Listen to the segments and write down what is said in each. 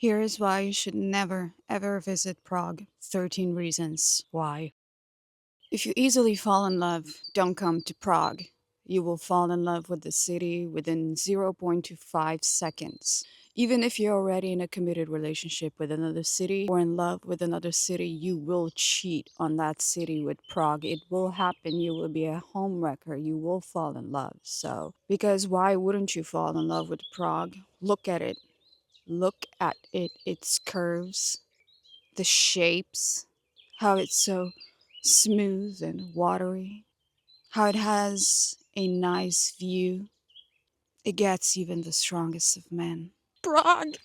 Here is why you should never ever visit Prague. 13 reasons why. If you easily fall in love, don't come to Prague. You will fall in love with the city within 0.25 seconds. Even if you're already in a committed relationship with another city or in love with another city, you will cheat on that city with Prague. It will happen. You will be a homewrecker. You will fall in love. So, because why wouldn't you fall in love with Prague? Look at it. Look at it, its curves, the shapes, how it's so smooth and watery, how it has a nice view. It gets even the strongest of men. Prague!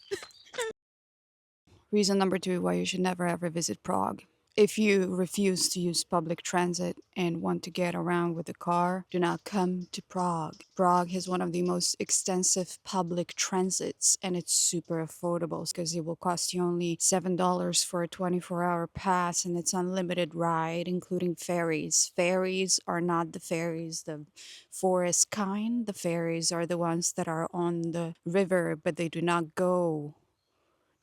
Reason number two why you should never ever visit Prague. If you refuse to use public transit and want to get around with a car, do not come to Prague. Prague has one of the most extensive public transits and it's super affordable because it will cost you only $7 for a 24-hour pass and it's unlimited ride, including ferries. Ferries are not the ferries, the forest kind. The ferries are the ones that are on the river, but they do not go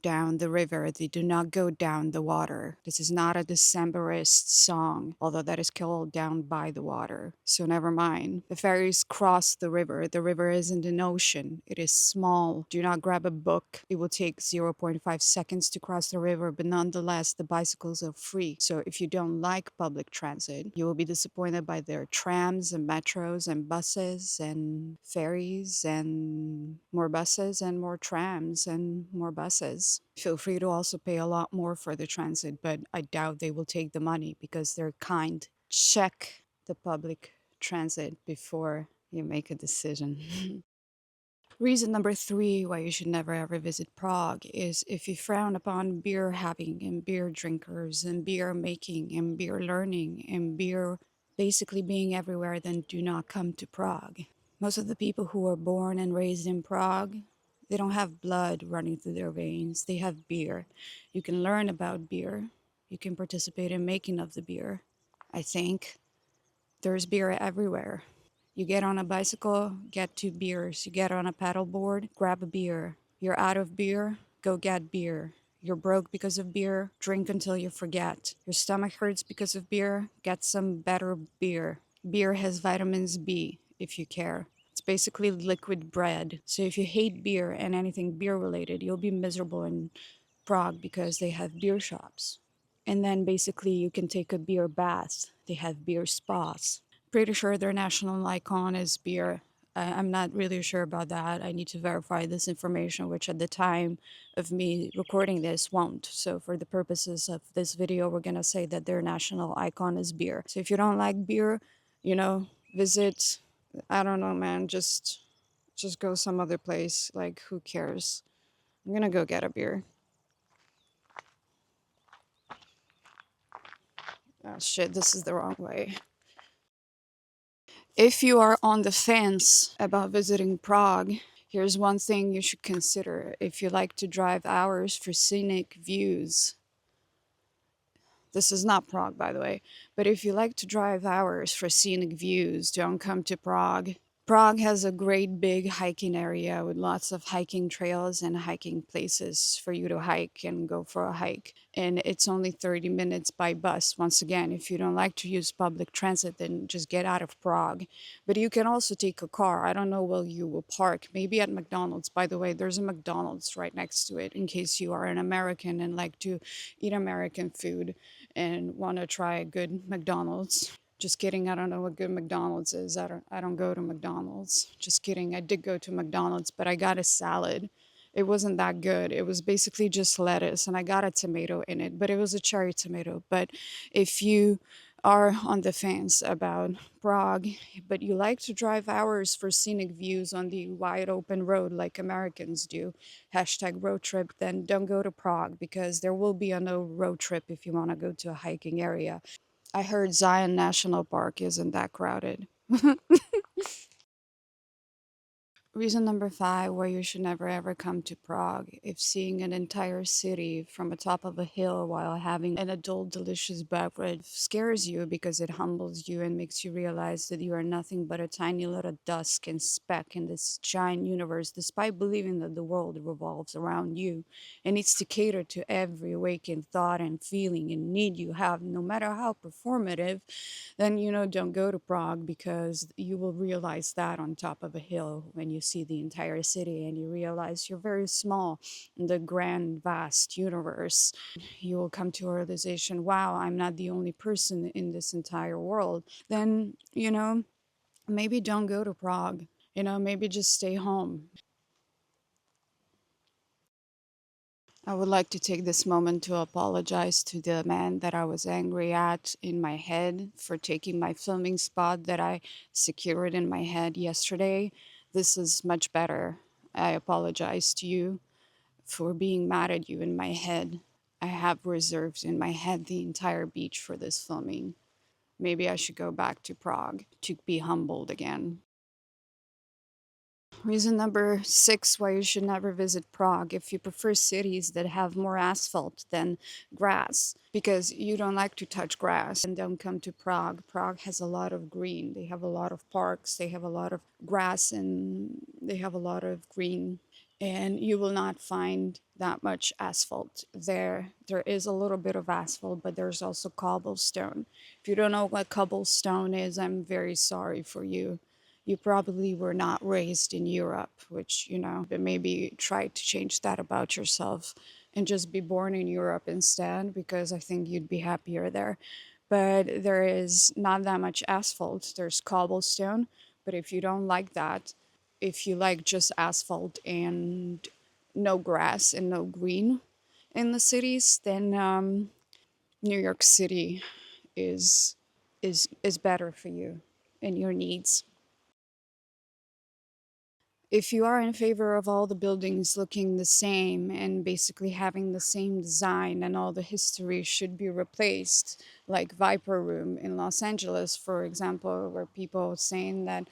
down the river. They do not go down the water. This is not a Decemberist song, although that is called Down by the Water. So never mind. The ferries cross the river. The river isn't an ocean. It is small. Do not grab a book. It will take 0.5 seconds to cross the river, but nonetheless, the bicycles are free. So if you don't like public transit, you will be disappointed by their trams and metros and buses and ferries and more buses and more trams and more buses. Feel free to also pay a lot more for the transit, but I doubt they will take the money because they're kind. Check the public transit before you make a decision. Reason number three why you should never ever visit Prague is if you frown upon beer having and beer drinkers and beer making and beer learning and beer basically being everywhere, then do not come to Prague. Most of the people who are born and raised in Prague, they don't have blood running through their veins. They have beer. You can learn about beer. You can participate in making of the beer. I think there's beer everywhere. You get on a bicycle, get 2 beers. You get on a paddleboard, grab a beer. You're out of beer, go get beer. You're broke because of beer, drink until you forget. Your stomach hurts because of beer, get some better beer. Beer has vitamins B, if you care. It's basically liquid bread. So if you hate beer and anything beer related, you'll be miserable in Prague because they have beer shops. And then basically you can take a beer bath. They have beer spas. Pretty sure their national icon is beer. I'm not really sure about that. I need to verify this information, which at the time of me recording this won't. So for the purposes of this video, we're gonna say that their national icon is beer. So if you don't like beer, visit, I don't know, man, just go some other place. Like, who cares? I'm gonna go get a beer. Oh shit, this is the wrong way. If you are on the fence about visiting Prague, here's one thing you should consider. If you like to drive hours for scenic views, this is not Prague, by the way, but if you like to drive hours for scenic views, don't come to Prague. Prague has a great big hiking area with lots of hiking trails and hiking places for you to hike and go for a hike. And it's only 30 minutes by bus. Once again, if you don't like to use public transit, then just get out of Prague. But you can also take a car. I don't know where you will park. Maybe at McDonald's. By the way, there's a McDonald's right next to it in case you are an American and like to eat American food and want to try a good McDonald's. Just kidding. I don't know what good McDonald's is. I don't go to McDonald's. Just kidding. I did go to McDonald's, but I got a salad. It wasn't that good. It was basically just lettuce and I got a tomato in it, but it was a cherry tomato. But if you are on the fence about Prague, but you like to drive hours for scenic views on the wide open road like Americans do, hashtag road trip, then don't go to Prague because there will be a no road trip if you want to go to a hiking area. I heard Zion National Park isn't that crowded. Reason number 5 why you should never ever come to Prague. If seeing an entire city from the top of a hill while having an adult delicious beverage scares you because it humbles you and makes you realize that you are nothing but a tiny little dust and speck in this giant universe, despite believing that the world revolves around you and needs to cater to every awakened thought and feeling and need you have, no matter how performative, then don't go to Prague, because you will realize that on top of a hill when you see the entire city and you realize you're very small in the grand vast universe. You will come to a realization, wow, I'm not the only person in this entire world. Then maybe don't go to Prague. Maybe just stay home. I would like to take this moment to apologize to the man that I was angry at in my head for taking my filming spot that I secured in my head yesterday. This is much better. I apologize to you for being mad at you in my head. I have reserved in my head the entire beach for this filming. Maybe I should go back to Prague to be humbled again. Reason number 6 why you should never visit Prague. If you prefer cities that have more asphalt than grass, because you don't like to touch grass, then don't come to Prague. Prague has a lot of green. They have a lot of parks, they have a lot of grass, and they have a lot of green. And you will not find that much asphalt there. There is a little bit of asphalt, but there's also cobblestone. If you don't know what cobblestone is, I'm very sorry for you. You probably were not raised in Europe, which, but maybe try to change that about yourself and just be born in Europe instead, because I think you'd be happier there. But there is not that much asphalt. There's cobblestone. But if you don't like that, if you like just asphalt and no grass and no green in the cities, then New York City is is better for you and your needs. If you are in favor of all the buildings looking the same and basically having the same design and all the history should be replaced, like Viper Room in Los Angeles, for example, where people saying that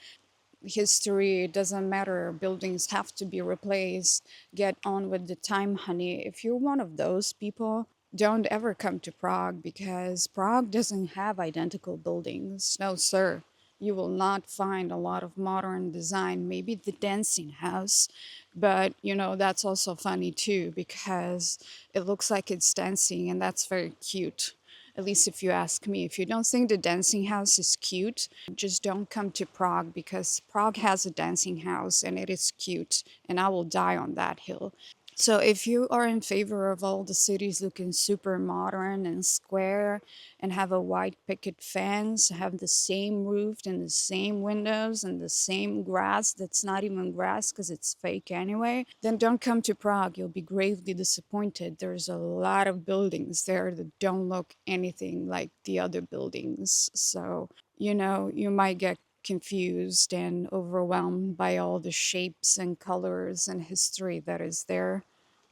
history doesn't matter, buildings have to be replaced, get on with the time, honey. If you're one of those people, don't ever come to Prague, because Prague doesn't have identical buildings. No, sir. You will not find a lot of modern design, maybe the dancing house, but that's also funny too, because it looks like it's dancing and that's very cute. At least if you ask me. If you don't think the dancing house is cute, just don't come to Prague, because Prague has a dancing house and it is cute, and I will die on that hill. So if you are in favor of all the cities looking super modern and square and have a white picket fence, have the same roof and the same windows and the same grass that's not even grass because it's fake anyway, then don't come to Prague. You'll be gravely disappointed. There's a lot of buildings there that don't look anything like the other buildings. So, you might get confused and overwhelmed by all the shapes and colors and history that is there.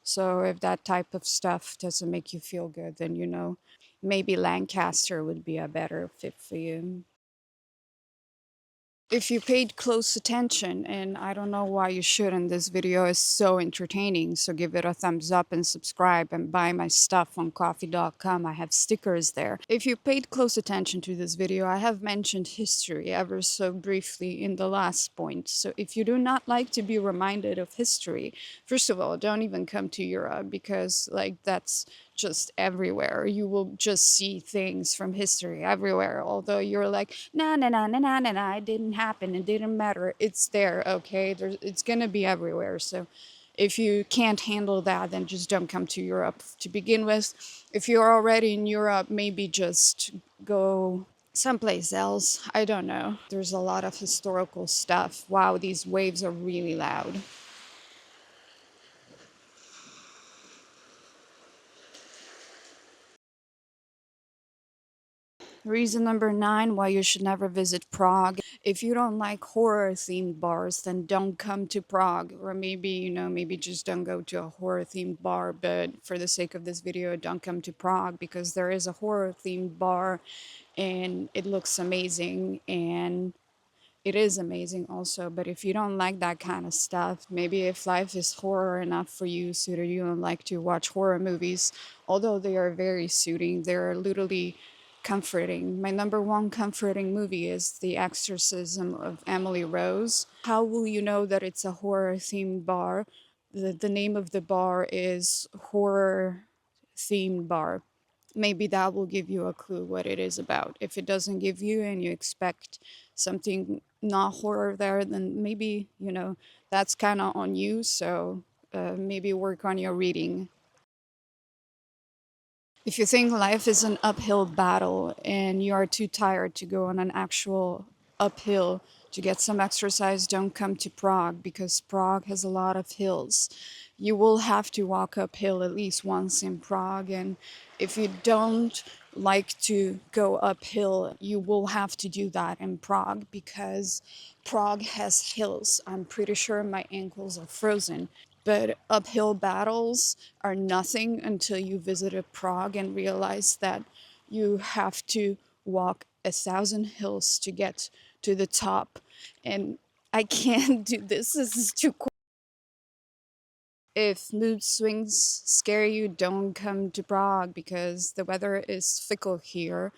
So if that type of stuff doesn't make you feel good, then maybe Lancaster would be a better fit for you. If you paid close attention, and I don't know why you shouldn't, this video is so entertaining, so give it a thumbs up and subscribe and buy my stuff on coffee.com. I have stickers there. If you paid close attention to this video, I have mentioned history ever so briefly in the last point. So if you do not like to be reminded of history, first of all, don't even come to Europe, because that's just everywhere. You will just see things from history everywhere. Although you're like, nah, nah, nah, nah, nah, nah, nah, it didn't happen, it didn't matter. It's there, okay? It's gonna be everywhere. So if you can't handle that, then just don't come to Europe to begin with. If you're already in Europe, maybe just go someplace else. I don't know. There's a lot of historical stuff. Wow, these waves are really loud. Reason number 9 why you should never visit Prague. If you don't like horror themed bars, then don't come to Prague. Or maybe, maybe just don't go to a horror themed bar. But for the sake of this video, don't come to Prague, because there is a horror themed bar and it looks amazing. And It is amazing also, but if you don't like that kind of stuff, maybe if life is horror enough for you, so that you don't like to watch horror movies, although they are very soothing, they're literally comforting. My number one comforting movie is The Exorcism of Emily Rose. How will you know that it's a horror themed bar? The name of the bar is Horror Themed Bar. Maybe that will give you a clue what it is about. If it doesn't give you and you expect something not horror there, then maybe, that's kind of on you. So maybe work on your reading. If you think life is an uphill battle and you are too tired to go on an actual uphill to get some exercise, don't come to Prague because Prague has a lot of hills. You will have to walk uphill at least once in Prague, and if you don't like to go uphill, you will have to do that in Prague because Prague has hills. I'm pretty sure my ankles are frozen, but uphill battles are nothing until you visited Prague and realize that you have to walk 1,000 hills to get to the top. And I can't do this. This is too cool. If mood swings scare you, don't come to Prague because the weather is fickle here.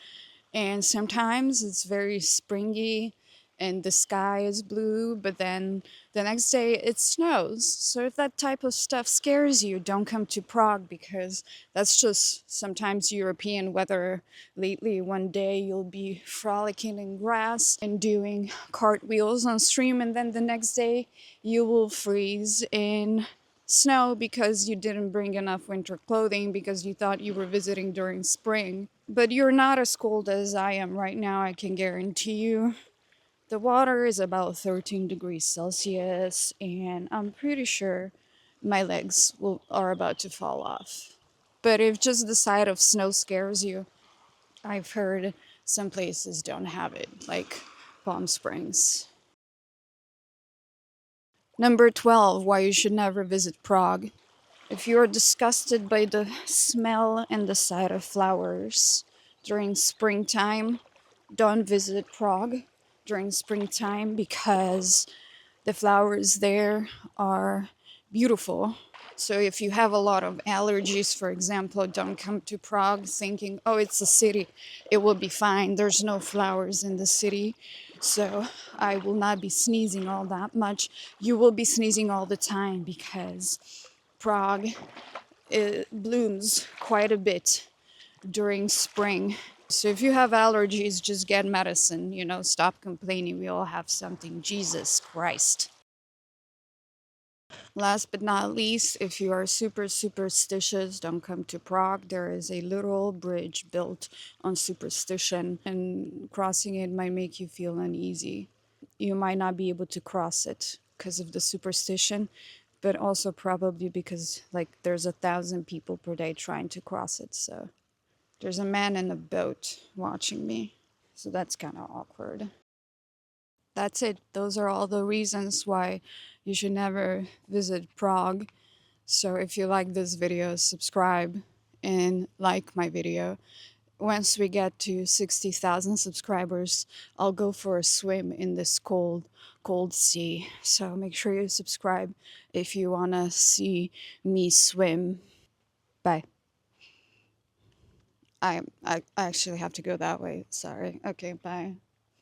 And sometimes it's very springy and the sky is blue, but then the next day it snows. So if that type of stuff scares you, don't come to Prague because that's just sometimes European weather. Lately, one day you'll be frolicking in grass and doing cartwheels on stream, and then the next day you will freeze in snow because you didn't bring enough winter clothing because you thought you were visiting during spring. But you're not as cold as I am right now, I can guarantee you. The water is about 13 degrees Celsius, and I'm pretty sure my legs are about to fall off. But if just the sight of snow scares you, I've heard some places don't have it, like Palm Springs. Number 12, why you should never visit Prague. If you are disgusted by the smell and the sight of flowers during springtime, don't visit Prague during springtime because the flowers there are beautiful. So if you have a lot of allergies, for example, don't come to Prague thinking, oh, it's a city, it will be fine. There's no flowers in the city, so I will not be sneezing all that much. You will be sneezing all the time because Prague blooms quite a bit during spring. So if you have allergies, just get medicine, stop complaining. We all have something. Jesus Christ. Last but not least, if you are super superstitious, don't come to Prague. There is a literal bridge built on superstition, and crossing it might make you feel uneasy. You might not be able to cross it because of the superstition, but also probably because there's 1,000 people per day trying to cross it. So there's a man in a boat watching me. So that's kind of awkward. That's it. Those are all the reasons why you should never visit Prague. So if you like this video, subscribe and like my video. Once we get to 60,000 subscribers, I'll go for a swim in this cold, cold sea. So make sure you subscribe if you want to see me swim. Bye. I actually have to go that way. Sorry. Okay, bye.